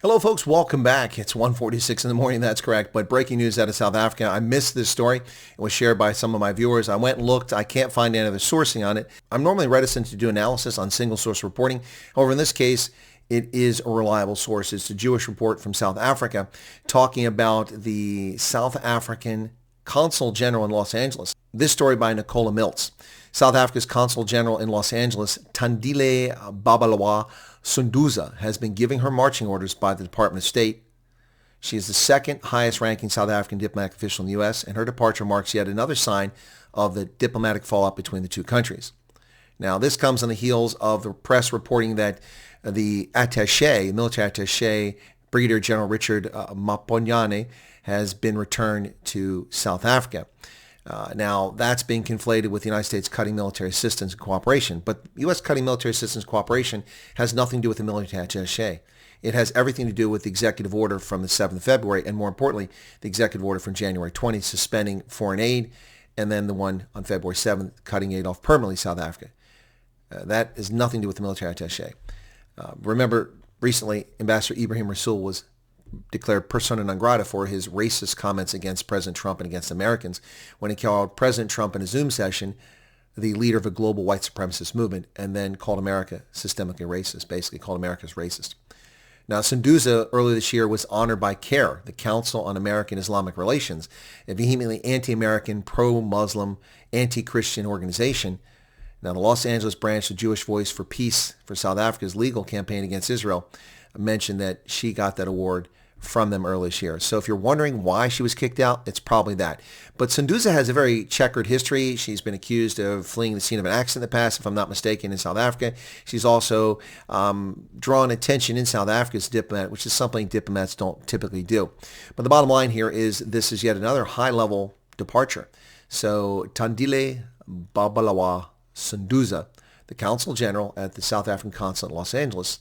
Hello folks, welcome back. It's 1:46 in the morning, that's correct, but breaking news out of South Africa. I missed this story. It was shared by some of my viewers. I went and looked. I can't find any other sourcing on it. I'm normally reticent to do analysis on single source reporting. However, in this case, it is a reliable source. It's a Jewish report from South Africa talking about the South African consul general in Los Angeles. This story by Nicola Miltz. South Africa's consul general in Los Angeles, Tandile Babalawa Sunduza, has been giving her marching orders by the Department of State. She is the second highest ranking South African diplomatic official in the U.S., and her departure marks yet another sign of the diplomatic fallout between the two countries. Now, this comes on the heels of the press reporting that the military attaché, Brigadier General Richard Maponyane, has been returned to South Africa. Now, that's being conflated with the United States cutting military assistance and cooperation. But U.S. cutting military assistance and cooperation has nothing to do with the military attaché. It has everything to do with the executive order from the 7th of February, and more importantly, the executive order from January 20th, suspending foreign aid, and then the one on February 7th, cutting aid off permanently South Africa. That has nothing to do with the military attaché. Remember, recently, Ambassador Ibrahim Rasool was declared persona non grata for his racist comments against President Trump and against Americans when he called President Trump in a Zoom session the leader of a global white supremacist movement, and then called America systemically racist, basically called America racist. Now, Sunduza earlier this year was honored by CAIR, the Council on American Islamic Relations, a vehemently anti-American, pro-Muslim, anti-Christian organization. Now, the Los Angeles branch of Jewish Voice for Peace for South Africa's legal campaign against Israel mentioned that she got that award from them earlier this year. So if you're wondering why she was kicked out, it's probably that. But Sunduza has a very checkered history. She's been accused of fleeing the scene of an accident in the past, if I'm not mistaken, in South Africa. She's also drawn attention in South Africa as a diplomat, which is something diplomats don't typically do. But the bottom line here is this is yet another high-level departure. So Tandile Babalawa Sunduza, the consul general at the South African consulate in Los Angeles,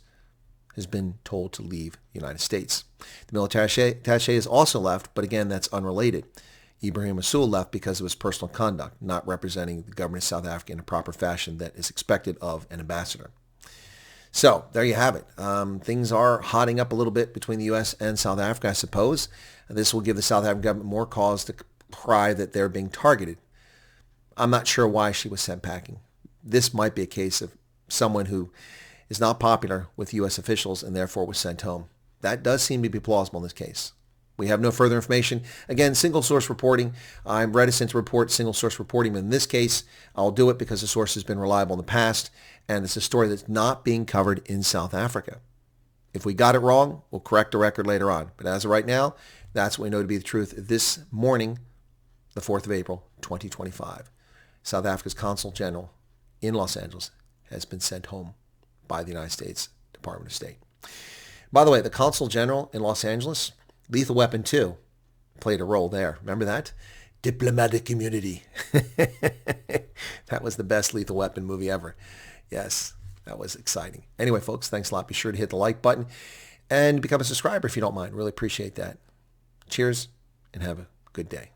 has been told to leave the United States. The military attaché is also left, but again, that's unrelated. Ibrahim Rasool left because of his personal conduct, not representing the government of South Africa in a proper fashion that is expected of an ambassador. So there you have it. Things are hotting up a little bit between the U.S. and South Africa, I suppose. This will give the South African government more cause to cry that they're being targeted. I'm not sure why she was sent packing. This might be a case of someone who is not popular with U.S. officials and therefore was sent home. That does seem to be plausible in this case. We have no further information. Again, single source reporting. I'm reticent to report single source reporting, but in this case, I'll do it because the source has been reliable in the past, and it's a story that's not being covered in South Africa. If we got it wrong, we'll correct the record later on. But as of right now, that's what we know to be the truth this morning, the 4th of April, 2025. South Africa's consul general in Los Angeles has been sent home by the United States Department of State. By the way, the Consul General in Los Angeles, Lethal Weapon 2, played a role there. Remember that? Diplomatic immunity. That was the best Lethal Weapon movie ever. Yes, that was exciting. Anyway, folks, thanks a lot. Be sure to hit the like button and become a subscriber if you don't mind. Really appreciate that. Cheers and have a good day.